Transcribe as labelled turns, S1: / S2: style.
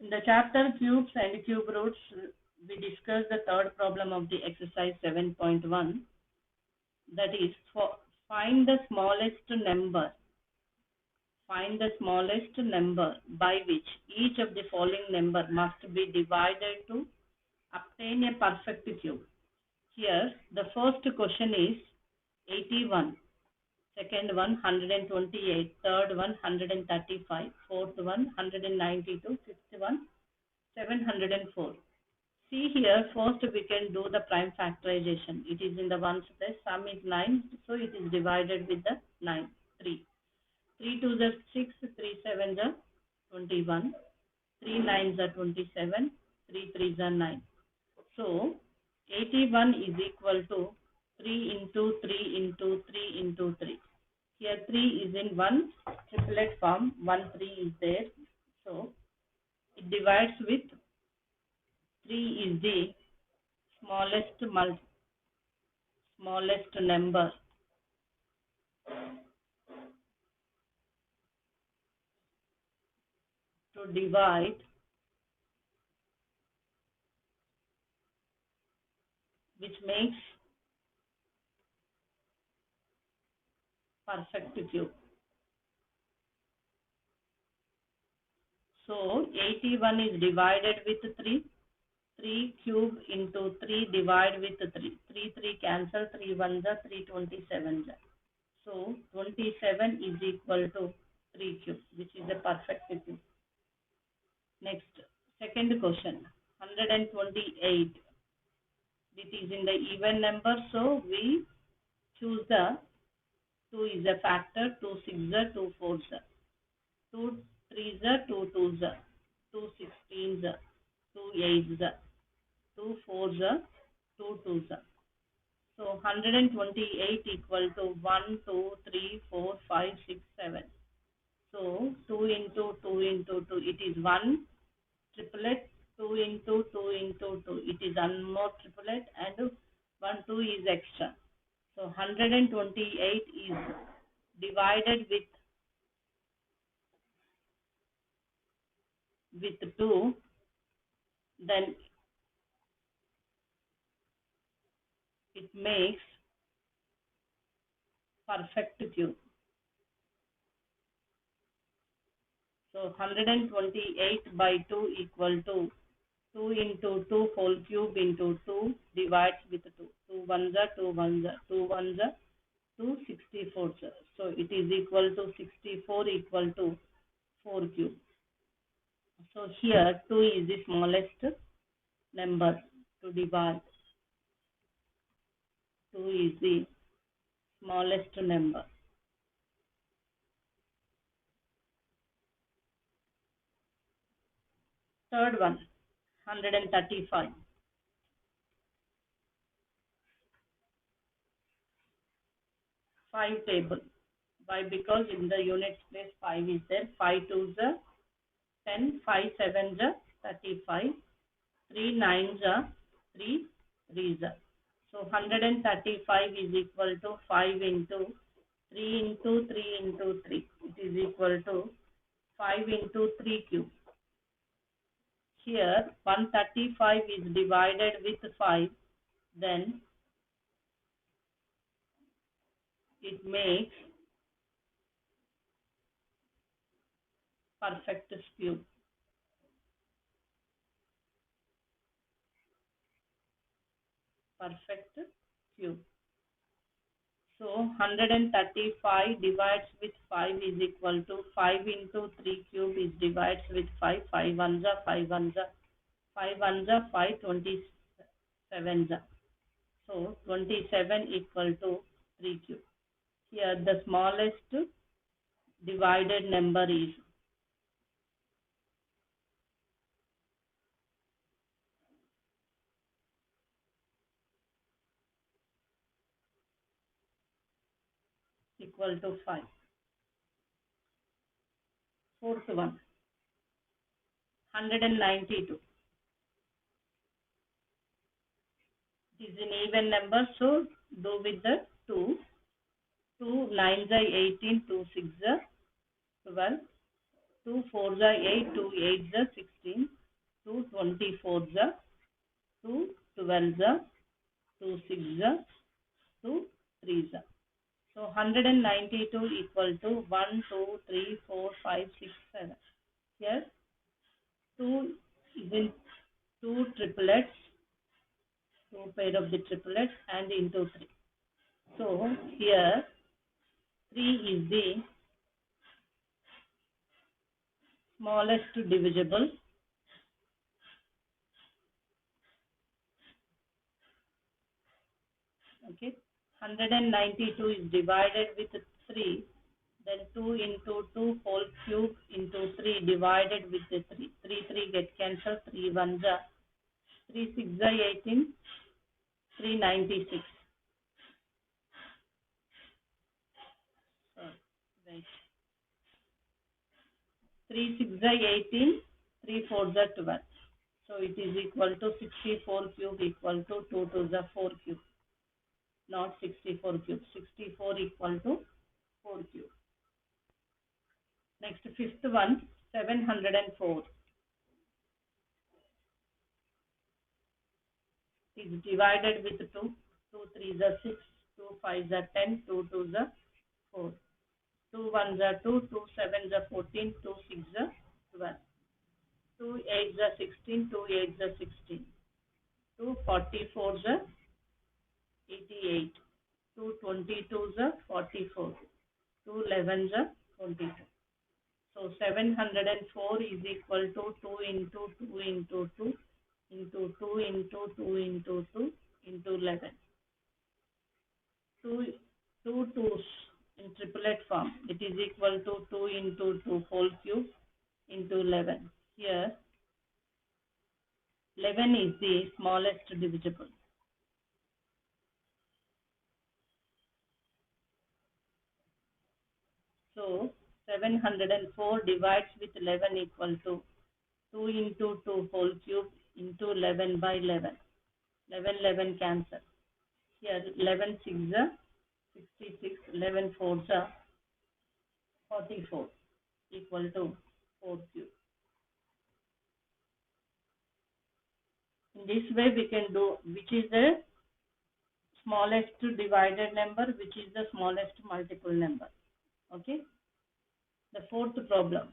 S1: In the chapter cubes and cube roots, we discussed the third problem of the exercise 7.1, that is find the smallest number. Find the smallest number by which each of the following number must be divided to obtain a perfect cube. Here, the first question is 81, second one 128, third one 135, fourth one 192, fifth one 704. See here, first we can do the prime factorization. It is in the ones place, sum is 9, so it is divided with the 9, 3. 3 2s are 6, 3 7s are 21, 3 9s are 27, 3 3s are 9. So 81 is equal to 3 into 3 into 3 into 3. Here 3 is in one triplet form, 1 3 is there. So it divides with 3 is the smallest number to divide, which makes perfect cube. So 81 is divided with 3. 3 cube into 3 divide with 3. 3 3 cancel, 3 1s are 3 27s. So 27 is equal to 3 cube, which is a perfect cube. Next, second question, 128. It is in the even number, so we choose the 2 is a factor, 2 6s are 2 4s, 2 3s are 2 2s, 2 16s, 2 8s, 2 4s, 2 2s. So 128 equal to 1, 2, 3, 4, 5, 6, 7. So 2 into 2 into 2, it is 1 triplet, 2 into 2 into 2, it is one more triplet, and 1 2 is extra. So 128 is divided with 2, then it makes perfect cube. So 128 by 2 equal to 2 into 2 whole cube into 2 divides with 2. 2 1s are 2 1s are 2 1s are 2 64. So it is equal to 64 equal to 4 cube. So here 2 is the smallest number to divide. 2 is the smallest number. Third one, 135. 5 table. Why? Because in the units place 5 is there. 5 2s are 10, 5 7s are 35, 3 9s are 3 3s are. So 135 is equal to 5 into 3 into 3 into 3. It is equal to 5 into 3 cube. Here 135 is divided with 5, then it makes perfect cube. Perfect cube. So 135 divides with 5 is equal to 5 into 3 cube is divides with 5. 5 ones are 5 ones are 5 ones are 5 27s are. So 27 equal to 3 cube. Here the smallest divided number is equal to 5. Fourth one, 192. It is an even number, so do with the 2. 2 9s are 18, 2 6s are 12, 2 4s are 8, 2 8s are 16, 2 24s are 2 12s are 2 6s are 2 3s are. So 192 equal to 1, 2, 3, 4, 5, 6, 7. Here 2 is in 2 triplets, 2 pair of the triplets and into 3. So here 3 is the smallest divisible. Okay, 192 is divided with 3. Then 2 into 2 whole cube into 3 divided with the 3. 3 3 get cancelled. 3 1s are 3 6 are 18. 396. Sorry, wait. 3 6 are 18. 3 4s are 12. So it is equal to 64 cube equal to 2 2s are 4 cube. Not 64 cube. 64 equal to 4 cube. Next, fifth one, 704 is divided with 2. 2 3s are 6. 2 5s are 10. 2 2s are 4. 2 1s are 2. 2 7s are 14. 2 6s are 12. 2 8s are 16. 2 8s are 16. 2 44s are 88. 2 22s are 44. 2 11s are 22. So 704 is equal to 2 into 2 into 2 into 2 into 2 into 2 into 11. 2, 2 2's in triplet form. It is equal to 2 into 2 whole cube into 11. Here 11 is the smallest divisible. So 704 divides with 11 equal to 2 into 2 whole cube into 11 by 11. 11 11 cancel. Here 11 6 are 66, 11 4s are 44 equal to 4 cube. In this way we can do which is the smallest divided number, which is the smallest multiple number. Okay. The fourth problem.